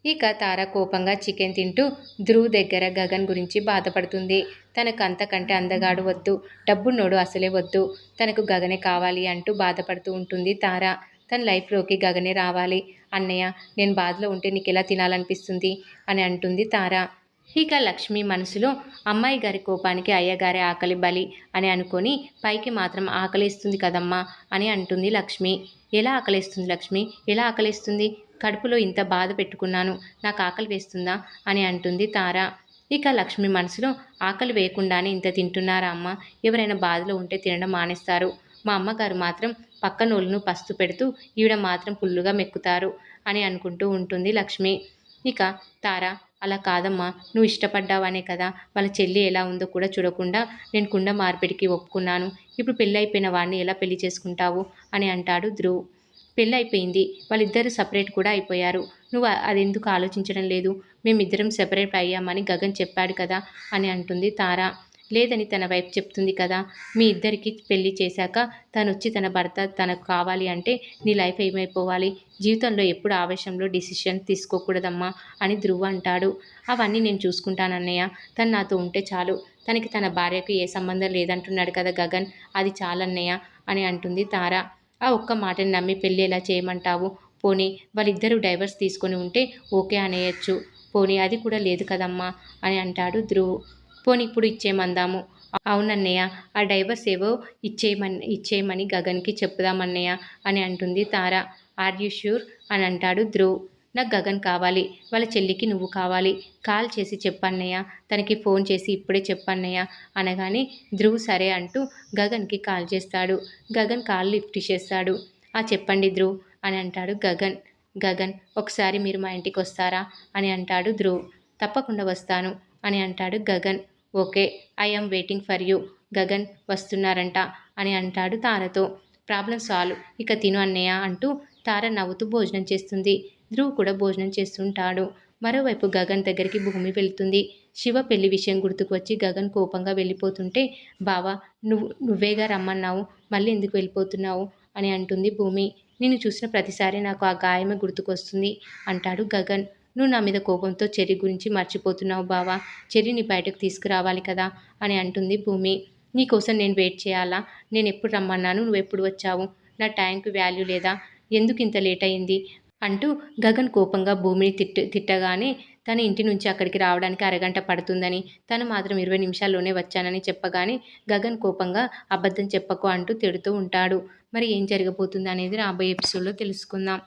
ఇక తార కోపంగా చికెన్ తింటూ ధ్రువ్ దగ్గర గగన్ గురించి బాధపడుతుంది. తనకు అంతకంటే అందగాడు వద్దు, డబ్బున్నోడు అసలే వద్దు, తనకు గగనే కావాలి అంటూ బాధపడుతూ ఉంటుంది తార. తన లైఫ్లోకి గగనే రావాలి. అన్నయ్య, నేను బాధలో ఉంటే నీకెలా తినాలనిపిస్తుంది అని అంటుంది తార. ఇక లక్ష్మి మనసులో అమ్మాయి గారి కోపానికి అయ్యగారి ఆకలి బలి అని అనుకొని పైకి మాత్రం ఆకలిస్తుంది కదమ్మా అని అంటుంది లక్ష్మి. ఎలా ఆకలిస్తుంది లక్ష్మి, ఎలా ఆకలిస్తుంది? కడుపులో ఇంత బాధ పెట్టుకున్నాను, నాకు ఆకలి వేస్తుందా అని అంటుంది తార. ఇక లక్ష్మి మనసులో ఆకలి వేయకుండానే ఇంత తింటున్నారా అమ్మ? ఎవరైనా బాధలో ఉంటే తినడం మానేస్తారు. మా అమ్మగారు మాత్రం పక్కనోళ్ళను పస్తు పెడుతూ ఈవిడ మాత్రం ఫుల్లుగా మెక్కుతారు అని అనుకుంటూ ఉంటుంది లక్ష్మి. ఇక తార, అలా కాదమ్మా, నువ్వు ఇష్టపడ్డావనే కదా వాళ్ళ చెల్లి ఎలా ఉందో కూడా చూడకుండా నేను కుండ మార్పిడికి ఒప్పుకున్నాను. ఇప్పుడు పెళ్ళైపోయిన వాడిని ఎలా పెళ్లి చేసుకుంటావు అని అంటాడు ధ్రువ్. పెళ్ళైపోయింది, వాళ్ళిద్దరూ సపరేట్ కూడా అయిపోయారు. నువ్వు అదెందుకు ఆలోచించడం లేదు? మేమిద్దరం సెపరేట్ అయ్యామని గగన్ చెప్పాడు కదా అని అంటుంది తార. లేదని తన వైపు చెప్తుంది కదా. మీ ఇద్దరికి పెళ్లి చేశాక తనొచ్చి తన భర్త తనకు కావాలి అంటే నీ లైఫ్ ఏమైపోవాలి? జీవితంలో ఎప్పుడు ఆవేశంలో డిసిషన్ తీసుకోకూడదమ్మా అని ధ్రువ్ అంటాడు. అవన్నీ నేను చూసుకుంటానన్నయ్య, తను నాతో ఉంటే చాలు. తనకి తన భార్యకు ఏ సంబంధం లేదంటున్నాడు కదా గగన్, అది చాలన్నయ్య అని అంటుంది తార. ఆ ఒక్క మాటని నమ్మి పెళ్ళి ఎలా చేయమంటావు? పోనీ వాళ్ళిద్దరూ డైవర్స్ తీసుకొని ఉంటే ఓకే అనేయచ్చు. పోనీ అది కూడా లేదు కదమ్మా అని అంటాడు ధ్రువ్. పోనీ ఇప్పుడు ఇచ్చేయమందాము. అవునన్నయ్య, ఆ డైవర్స్ ఏవో ఇచ్చేయమని గగన్కి చెప్పుదామన్నయ్య అని అంటుంది తార. ఆర్ యూ ష్యూర్ అని అంటాడు ధ్రువ్. నాకు గగన్ కావాలి, వాళ్ళ చెల్లికి నువ్వు కావాలి. కాల్ చేసి చెప్పన్నయ్య, తనకి ఫోన్ చేసి ఇప్పుడే చెప్పన్నయ్య అనగానే ధ్రువ్ సరే అంటూ గగన్కి కాల్ చేస్తాడు. గగన్ కాల్ లిఫ్ట్ చేస్తాడు. చెప్పండి ధ్రువ్ అని అంటాడు గగన్. గగన్, ఒకసారి మీరు మా ఇంటికి వస్తారా అని అంటాడు ధ్రువ్. తప్పకుండా వస్తాను అని అంటాడు Gagan. Okay, I am waiting for you. Gagan వస్తున్నారంట అని అంటాడు తారతో. ప్రాబ్లం సాల్వ్, ఇక తిను అన్నయ్య అంటూ తార నవ్వుతూ భోజనం చేస్తుంది. ధ్రువ్ కూడా భోజనం చేస్తుంటాడు. మరోవైపు గగన్ దగ్గరికి భూమి వెళ్తుంది. శివ పెళ్లి విషయం గుర్తుకు వచ్చి గగన్ కోపంగా వెళ్ళిపోతుంటే, బావా, నువ్వేగా రమ్మన్నావు, మళ్ళీ ఎందుకు వెళ్ళిపోతున్నావు అని అంటుంది భూమి. నిన్ను చూసిన ప్రతిసారి నాకు ఆ గాయమే గుర్తుకొస్తుంది అంటాడు గగన్. నువ్వు నా మీద కోపంతో చెర్రి గురించి మర్చిపోతున్నావు బావా, చెర్రిని బయటకు తీసుకురావాలి కదా అని అంటుంది భూమి. నీకోసం నేను వెయిట్ చేయాలా? నేను ఎప్పుడు రమ్మన్నాను, నువ్వెప్పుడు వచ్చావు? నా టైంకి వాల్యూ లేదా? ఎందుకు ఇంత లేట్ అయింది అంటూ గగన్ కోపంగా భూమిని తిట్టగానే తన ఇంటి నుంచి అక్కడికి రావడానికి అరగంట పడుతుందని, తను మాత్రం 20 నిమిషాల్లోనే వచ్చానని చెప్పగానే గగన్ కోపంగా అబద్ధం చెప్పకు అంటూ తిడుతూ ఉంటాడు. మరి ఏం జరగబోతుంది అనేది రాబోయే ఎపిసోడ్లో తెలుసుకుందాం.